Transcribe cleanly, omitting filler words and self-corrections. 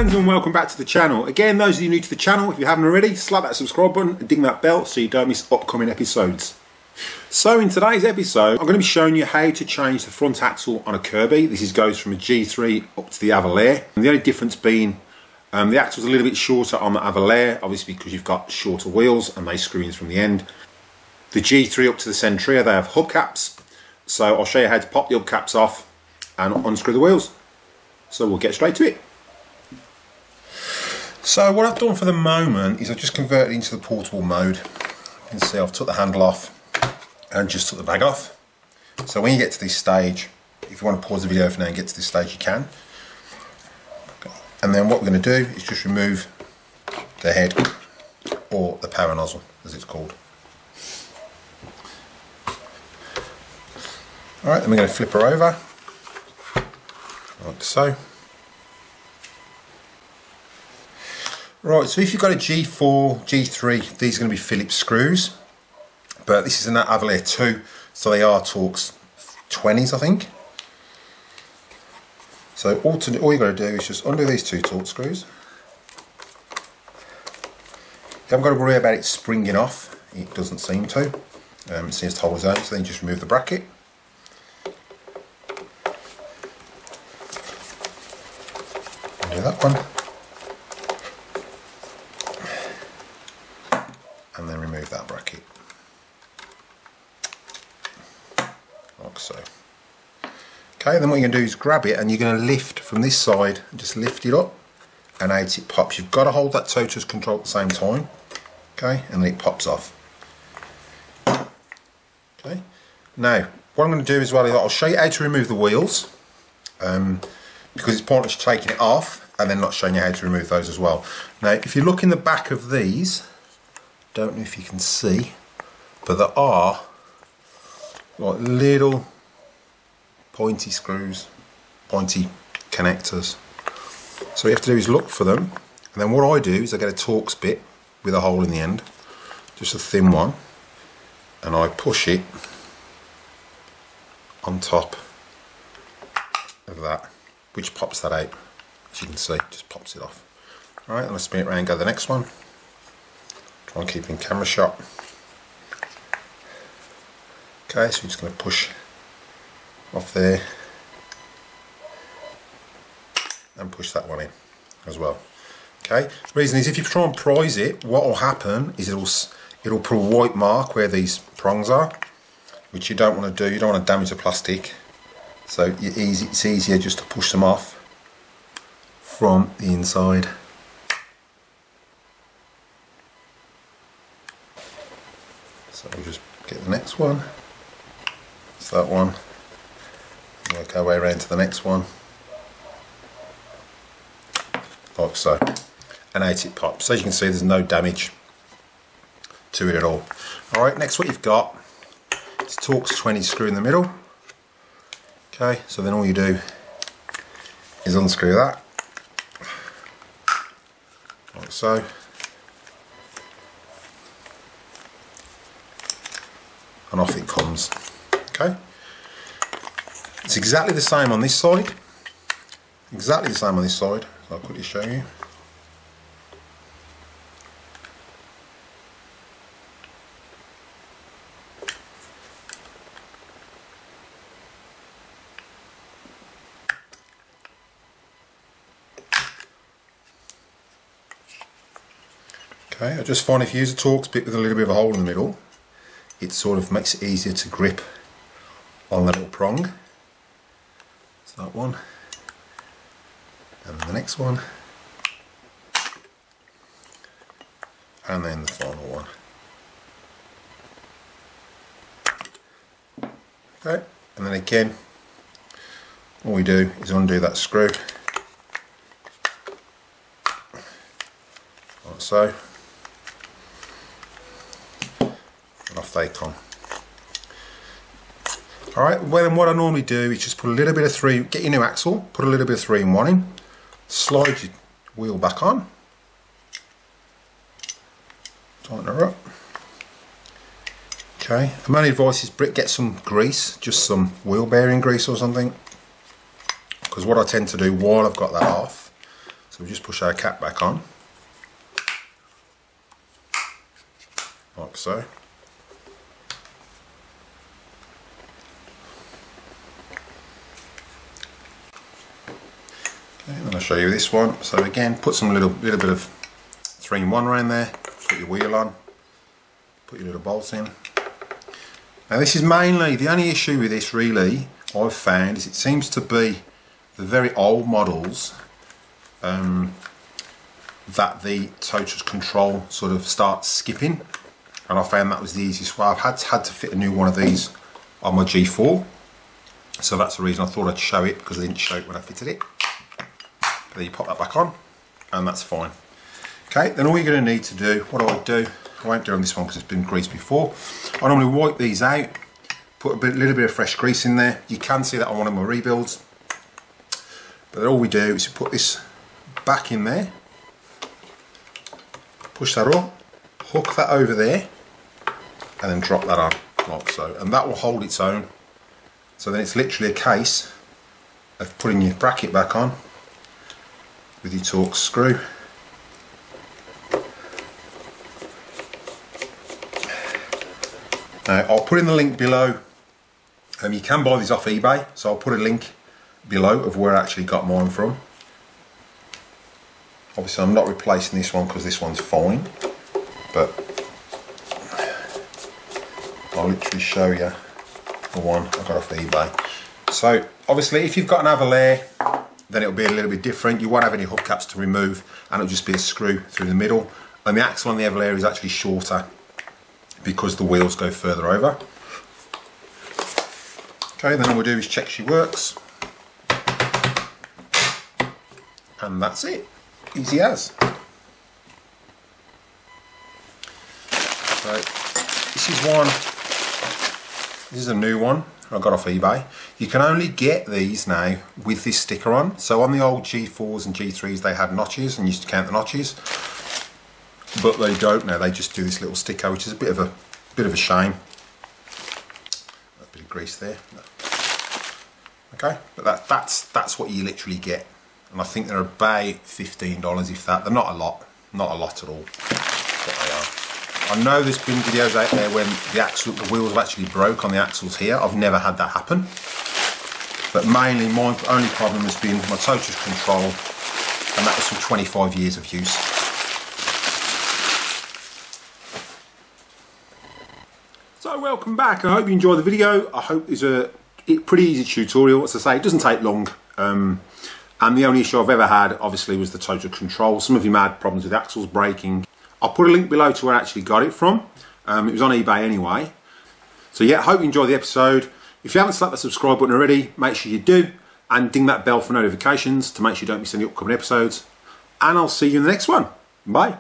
fans, and welcome back to the channel. Again, those of you new to the channel, if you haven't already, slap that subscribe button and ding that bell so you don't miss upcoming episodes. So in today's episode, I'm going to be showing you how to change the front axle on a Kirby. This goes from a G3 up to the Avalier. And the only difference being the axle's a little bit shorter on the Avalier, obviously because you've got shorter wheels and they screw in from the end. The G3 up to the Sentria, they have hubcaps. So I'll show you how to pop the hubcaps off and unscrew the wheels. So we'll get straight to it. So what I've done for the moment is I've just converted into the portable mode. You can see I've took the handle off and just took the bag off. So when you get to this stage, if you want to pause the video for now and get to this stage, you can. And then what we're going to do is just remove the head, or the power nozzle as it's called. Alright, then we're going to flip her over, like so. Right, so if you've got a G4, G3, these are going to be Phillips screws, but this is an Avalier 2, so they are Torx 20s, I think. So all you've got to do is just undo these two Torx screws. You haven't got to worry about it springing off, it doesn't seem to. It seems to hold its own, so then just remove the bracket. Undo that one. And then remove that bracket, like so. Okay, then what you're going to do is grab it and you're going to lift from this side and just lift it up, and out it pops. You've got to hold that toe to control at the same time, okay, and then it pops off. Okay, now what I'm going to do as well is I'll show you how to remove the wheels, because it's pointless taking it off and then not showing you how to remove those as well. Now if you look in the back of these, don't know if you can see, but there are like little pointy screws, pointy connectors. So what you have to do is look for them, and then what I do is I get a Torx bit with a hole in the end, just a thin one, and I push it on top of that, which pops that out. As you can see, just pops it off. Alright, then I spin it around and go to the next one. Try and keep in camera shot. Okay, so we're just going to push off there and push that one in as well. Okay, the reason is if you try and prise it, what will happen is it'll put a white mark where these prongs are, which you don't want to do. You don't want to damage the plastic, so it's easier just to push them off from the inside. So we'll just get the next one. It's that one. Work our way around to the next one. Like so. And out it pops. So as you can see, there's no damage to it at all. Alright, next what you've got is Torx 20 screw in the middle. Okay, so then all you do is unscrew that. Like so. And off it comes. Okay, it's exactly the same on this side. Exactly the same on this side. So I'll quickly show you. Okay, I just find if you use a Torx bit with a little bit of a hole in the middle, it sort of makes it easier to grip on the little prong. So that one, and the next one, and then the final one. Okay, and then again, all we do is undo that screw, like so. And off they come. Alright, well then what I normally do is just put a little bit of get your new axle, put a little bit of 3-in-1 in, slide your wheel back on, tighten her up. Okay, my only advice is get some grease, just some wheel bearing grease or something, because what I tend to do while I've got that off, so So we just push our cap back on, like so. Okay, and then I'll show you this one. So again, put some little bit of 3-in-1 around there, put your wheel on, put your little bolts in. Now this is mainly, the only issue with this really I've found is it seems to be the very old models that the total control sort of starts skipping, and I found that was the easiest way. I've had to fit a new one of these on my G4, so that's the reason I thought I'd show it, because I didn't show it when I fitted it. But then you pop that back on and that's fine. Okay, then all you're going to need to do, what I won't do on this one because it's been greased before, I normally wipe these out, put a little bit of fresh grease in there. You can see that on one of my rebuilds, but then all we do is put this back in there, push that up, hook that over there, and then drop that on like so, and that will hold its own. So then it's literally a case of putting your bracket back on with your Torx screw. Now I'll put in the link below. You can buy these off eBay, so I'll put a link below of where I actually got mine from. Obviously I'm not replacing this one because this one's fine, but I'll literally show you the one I got off eBay. So obviously if you've got an Avalir, then it'll be a little bit different. You won't have any hubcaps to remove, and it'll just be a screw through the middle. And the axle on the Avalir is actually shorter because the wheels go further over. Okay, then all we do is check she works, and that's it. Easy as. So this is a new one I got off eBay. You can only get these now with this sticker on. So on the old G4s and G3s they had notches and used to count the notches, but they don't now. They just do this little sticker, which is a bit of a shame. A bit of grease there. Okay, but that's what you literally get, and I think they're about $15 if that. They're not a lot at all. But they are. I know there's been videos out there when the wheels have actually broke on the axles here. I've never had that happen, but mainly my only problem has been my total control, and that was from 25 years of use. So welcome back. I hope you enjoyed the video. I hope it's a pretty easy tutorial. As I say, it doesn't take long, and the only issue I've ever had obviously was the total control. Some of you may have problems with axles breaking. I'll put a link below to where I actually got it from. It was on eBay anyway. So yeah, I hope you enjoyed the episode. If you haven't slapped the subscribe button already, make sure you do, and ding that bell for notifications to make sure you don't miss any upcoming episodes. And I'll see you in the next one. Bye.